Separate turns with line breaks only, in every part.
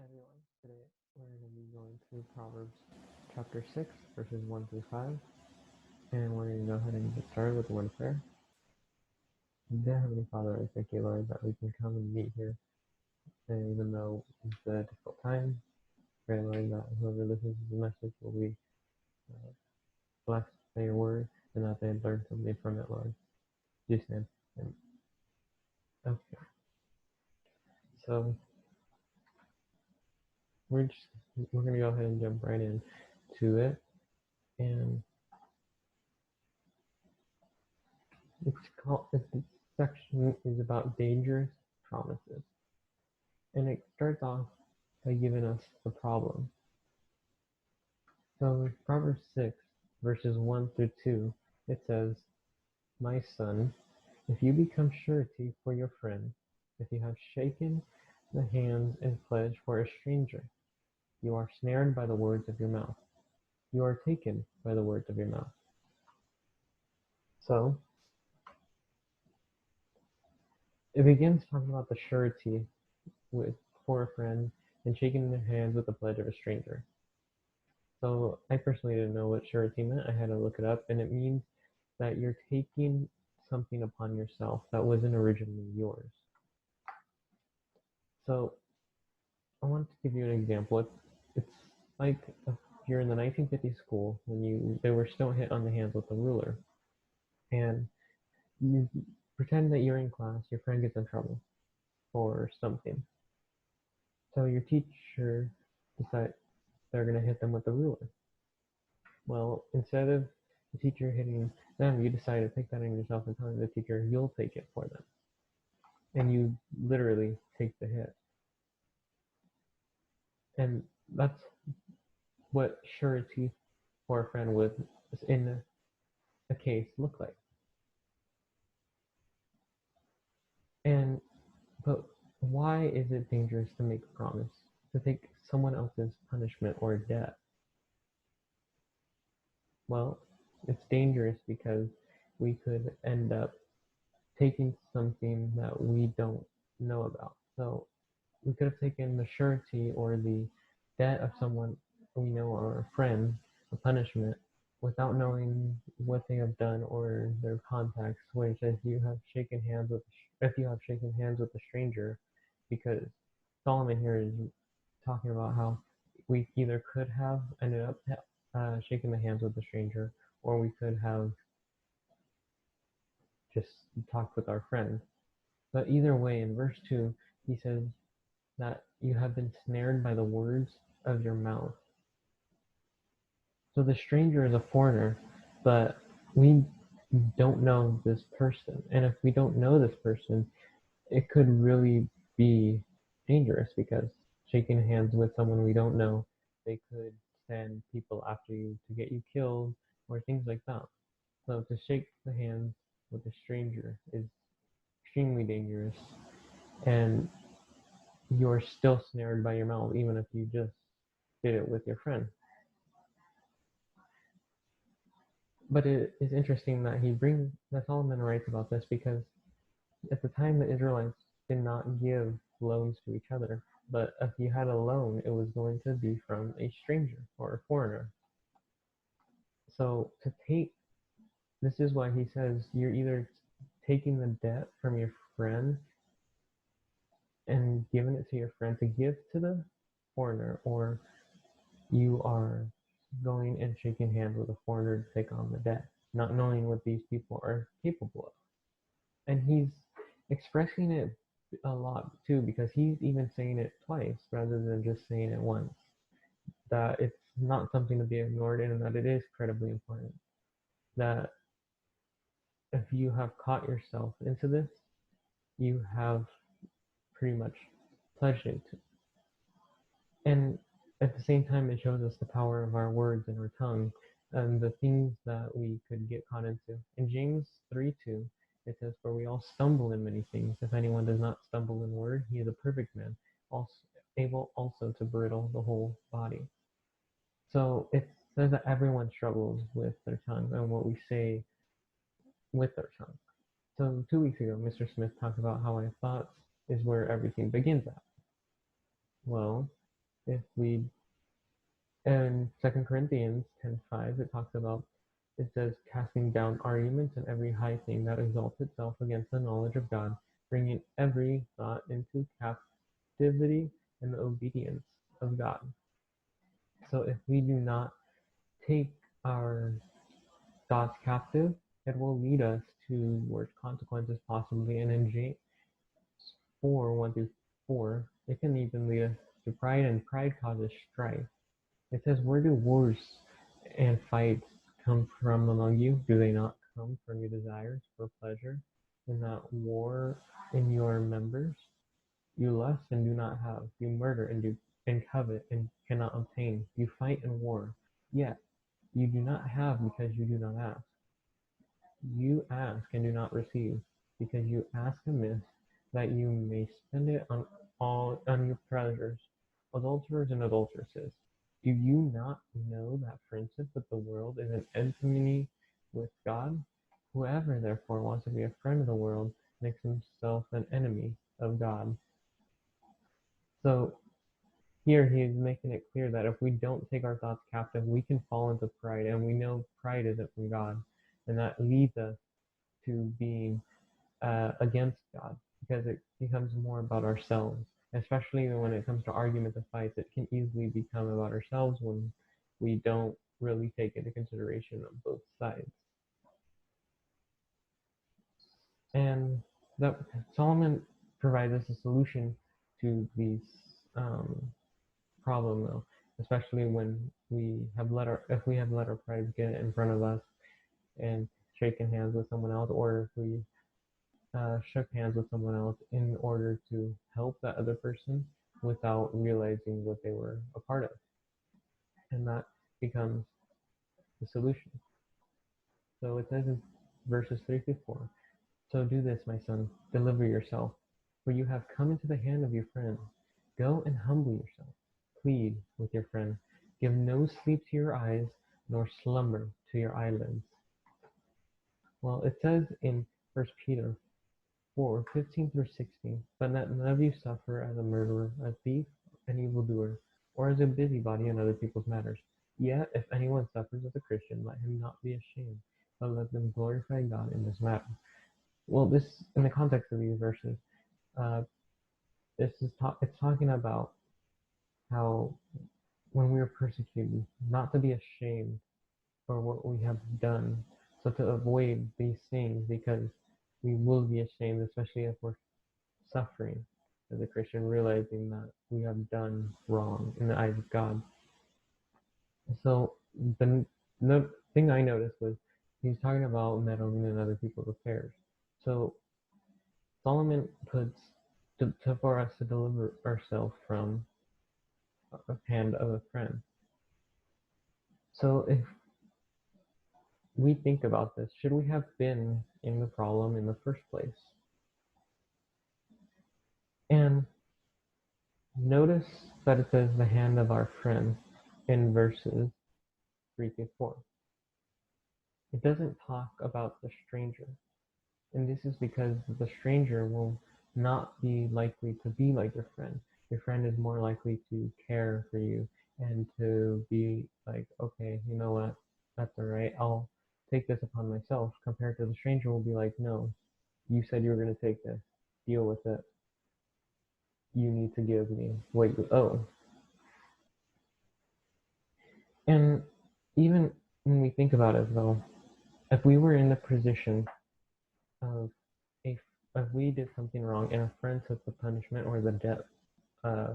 everyone. Today we're going to be going through Proverbs chapter 6, verses 1 through 5. And we're going to go ahead and get started with the word of prayer. Dear Heavenly Father, I thank you, Lord, that we can come and meet here. And even though it's a difficult time, pray, Lord, that whoever listens to the message will be blessed by your word and that they learn something from it, Lord. In Jesus' name. Amen. Okay. So we're going to go ahead and jump right into it. And this section is about dangerous promises. And it starts off by giving us the problem. So in Proverbs 6, verses 1 through 2, it says, "My son, if you become surety for your friend, if you have shaken the hands and pledged for a stranger, you are snared by the words of your mouth. You are taken by the words of your mouth." So it begins talking about the surety for a friend and shaking their hands with the pledge of a stranger. So I personally didn't know what surety meant. I had to look it up, and it means that you're taking something upon yourself that wasn't originally yours. So I want to give you an example. It's like if you're in the 1950s school when they were still hit on the hands with a ruler, and you pretend that you're in class, your friend gets in trouble for something. So your teacher decides they're going to hit them with the ruler. Well, instead of the teacher hitting them, you decide to take that on yourself and telling the teacher you'll take it for them. And you literally take the hit. And that's what surety for a friend would, in a case, look like. But why is it dangerous to make a promise? To take someone else's punishment or debt? Well, it's dangerous because we could end up taking something that we don't know about. So we could have taken the surety or the debt of someone we know or a friend, a punishment, without knowing what they have done or their context. Which, if you have shaken hands with a stranger, because Solomon here is talking about how we either could have ended up shaking the hands with a stranger, or we could have just talked with our friend. But either way, in verse 2, he says that you have been snared by the words of your mouth. So the stranger is a foreigner, but we don't know this person. And if we don't know this person, it could really be dangerous, because shaking hands with someone we don't know, they could send people after you to get you killed or things like that. So to shake the hands with a stranger is extremely dangerous, and you're still snared by your mouth, even if you just did it with your friend. But it is interesting that Solomon writes about this, because at the time the Israelites did not give loans to each other. But if you had a loan, it was going to be from a stranger or a foreigner. So this is why he says you're either taking the debt from your friend and giving it to your friend to give to the foreigner, or you are going and shaking hands with a foreigner to take on the debt, not knowing what these people are capable of. And he's expressing it a lot too, because he's even saying it twice rather than just saying it once. That it's not something to be ignored, and that it is incredibly important. That if you have caught yourself into this, you have pretty much pledged it to. And at the same time, it shows us the power of our words and our tongue, and the things that we could get caught into. In James 3:2, it says, "For we all stumble in many things. If anyone does not stumble in word, he is a perfect man, able also to bridle the whole body." So it says that everyone struggles with their tongue and what we say with their tongue. So 2 weeks ago, Mr. Smith talked about how our thoughts is where everything begins at. Well, If we in 2 Corinthians 10:5, it says, casting down arguments and every high thing that exalts itself against the knowledge of God, bringing every thought into captivity and the obedience of God. So if we do not take our thoughts captive, it will lead us to worse consequences possibly. And in James 4:1-4, it can even lead us to pride, and pride causes strife. It says, where do wars and fights come from among you? Do they not come from your desires for pleasure? In that war in your members? You lust and do not have. You murder and covet and cannot obtain. You fight and war. Yet you do not have because you do not ask. You ask and do not receive, because you ask amiss, that you may spend it on your pleasures. Adulterers and adulteresses, do you not know that friendship with the world is an enmity with God? Whoever therefore wants to be a friend of the world makes himself an enemy of God. So here he is making it clear that if we don't take our thoughts captive, we can fall into pride, and we know pride isn't from God, and that leads us to being against God, because it becomes more about ourselves. Especially when it comes to arguments and fights, it can easily become about ourselves when we don't really take into consideration of both sides. And that Solomon provides us a solution to these problem though, especially when if we have let our pride get in front of us and shaking hands with someone else, or if we shook hands with someone else in order to help that other person without realizing what they were a part of. And that becomes the solution. So it says in verses 3-4, so do this, my son, deliver yourself, for you have come into the hand of your friend. Go and humble yourself. Plead with your friend. Give no sleep to your eyes, nor slumber to your eyelids. Well, it says in 1 Peter 4:15-16, but let none of you suffer as a murderer, a thief, an evildoer, or as a busybody in other people's matters. Yet, if anyone suffers as a Christian, let him not be ashamed, but let them glorify God in this matter. Well, this, in the context of these verses, uh, it's talking about how when we are persecuted, not to be ashamed for what we have done, so to avoid these things, because we will be ashamed, especially if we're suffering as a Christian, realizing that we have done wrong in the eyes of God. So the thing I noticed was he's talking about meddling in other people's affairs. So Solomon puts for us to deliver ourselves from a hand of a friend. So if we think about this, should we have been in the problem in the first place? And notice that it says the hand of our friend in verses 3-4. It doesn't talk about the stranger. And this is because the stranger will not be likely to be like your friend. Your friend is more likely to care for you and to be like, okay, you know what, that's all right, I'll take this upon myself, compared to the stranger will be like, no, you said you were going to take this, deal with it, you need to give me what you owe. And even when we think about it though, if we were in the position of if we did something wrong and a friend took the punishment or the debt uh,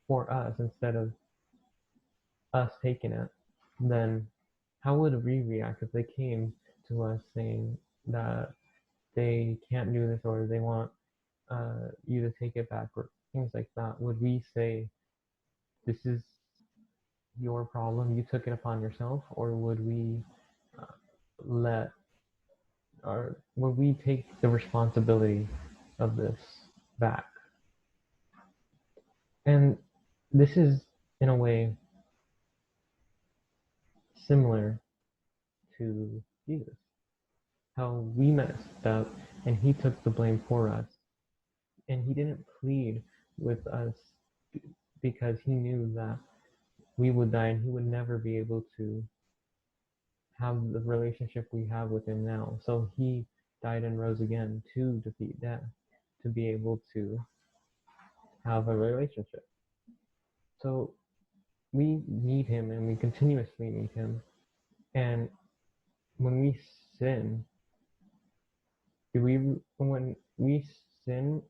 for us instead of us taking it, then how would we react if they came to us saying that they can't do this, or they want you to take it back, or things like that? Would we say, this is your problem, you took it upon yourself, or would we uh, let or would we take the responsibility of this back? And this is, in a way, similar to Jesus. How we messed up and he took the blame for us. And he didn't plead with us because he knew that we would die and he would never be able to have the relationship we have with him now. So he died and rose again to defeat death, to be able to have a relationship. So we need him and we continuously need him. And when we sin, when we sin,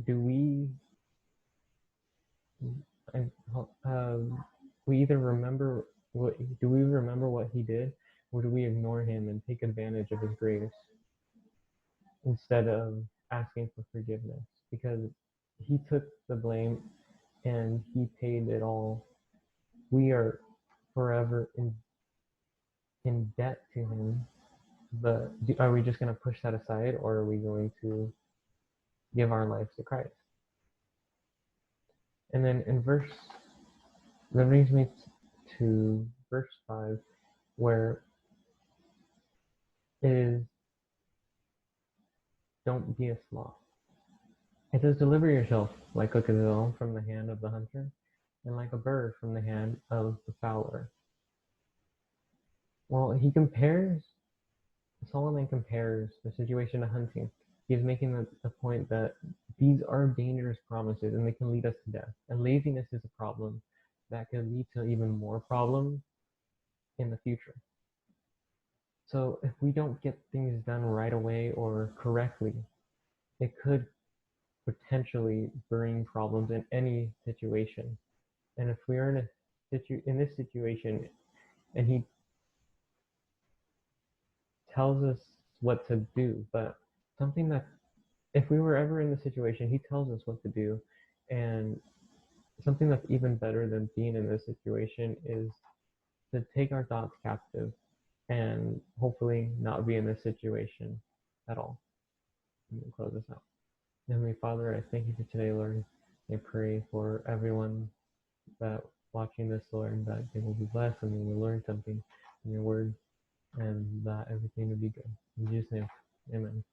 do we, we either remember do we remember what he did, or do we ignore him and take advantage of his grace instead of asking for forgiveness? Because he took the blame and he paid it all. We are forever in debt to him. But are we just going to push that aside, or are we going to give our lives to Christ? And then that brings me to verse 5, where it is, don't be a sloth. It says, deliver yourself like a gazelle from the hand of the hunter, and like a bird from the hand of the fowler. Well, Solomon compares the situation to hunting. He's making the point that these are dangerous promises and they can lead us to death. And laziness is a problem that could lead to even more problems in the future. So if we don't get things done right away or correctly, it could potentially bring problems in any situation. And if we are in this situation and he tells us what to do, but something that, if we were ever in the situation, he tells us what to do. And something that's even better than being in this situation is to take our thoughts captive and hopefully not be in this situation at all. Let me close this out. Heavenly Father, I thank you for today, Lord. I pray for everyone that watching this, Lord, that they will be blessed and they will learn something in your word, and that everything will be good. In Jesus' name, amen.